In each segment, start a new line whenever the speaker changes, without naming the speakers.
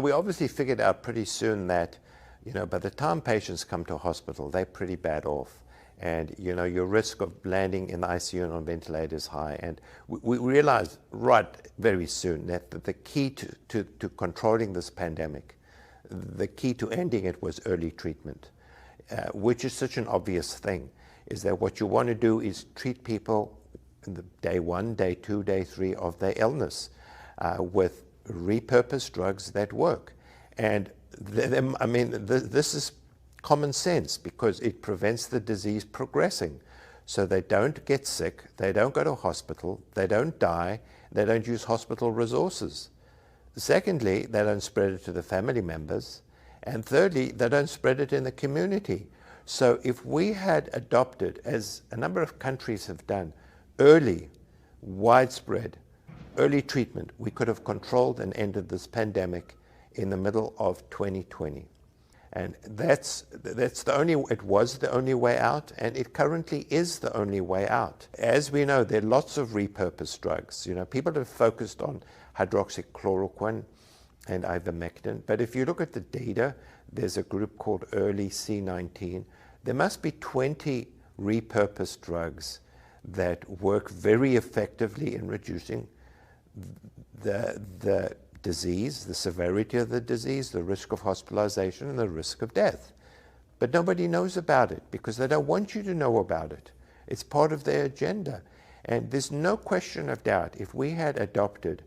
We obviously figured out pretty soon that, by the time patients come to hospital, they're pretty bad off. And, your risk of landing in the ICU and on ventilator is high. And we realized right very soon that the key to controlling this pandemic, the key to ending it was early treatment, which is such an obvious thing, is that what you want to do is treat people in the day 1, day 2, day 3 of their illness with repurposed drugs that work. And this is common sense because it prevents the disease progressing. So they don't get sick, they don't go to hospital, they don't die, they don't use hospital resources. Secondly, they don't spread it to the family members. And thirdly, they don't spread it in the community. So if we had adopted, as a number of countries have done, early, widespread, early treatment, we could have controlled and ended this pandemic in the middle of 2020. And it was the only way out, and it currently is the only way out. As we know, there are lots of repurposed drugs. People have focused on hydroxychloroquine and ivermectin, but if you look at the data, there's a group called Early C19. There must be 20 repurposed drugs that work very effectively in reducing the disease, the severity of the disease, the risk of hospitalization, and the risk of death. But nobody knows about it because they don't want you to know about it. It's part of their agenda. And there's no question of doubt, if we had adopted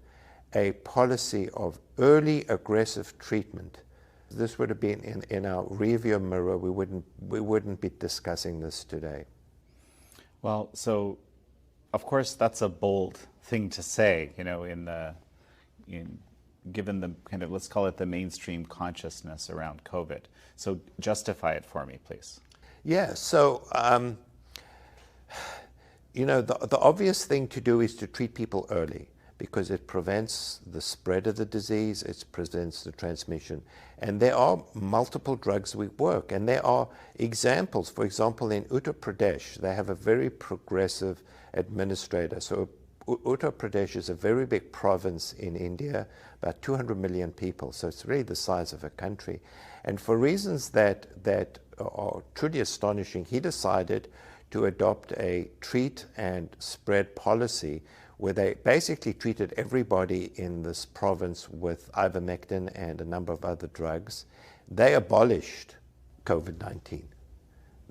a policy of early aggressive treatment, this would have been in our rearview mirror. We wouldn't be discussing this today.
Well, so of course that's a bold thing to say, given the kind of, let's call it the mainstream consciousness around COVID. So justify it for me, please.
Yeah, so, the obvious thing to do is to treat people early because it prevents the spread of the disease, it prevents the transmission. And there are multiple drugs that work, and there are examples. For example, in Uttar Pradesh, they have a very progressive administrator. So Uttar Pradesh is a very big province in India, about 200 million people, so it's really the size of a country. And for reasons that are truly astonishing, he decided to adopt a treat and spread policy where they basically treated everybody in this province with ivermectin and a number of other drugs. They abolished COVID-19.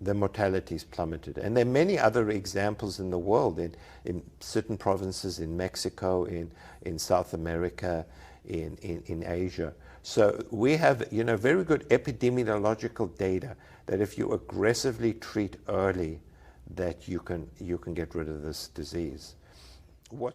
The mortality's plummeted. And there are many other examples in the world, in certain provinces, in Mexico, in South America, in Asia. So we have very good epidemiological data that if you aggressively treat early, that you can get rid of this disease. What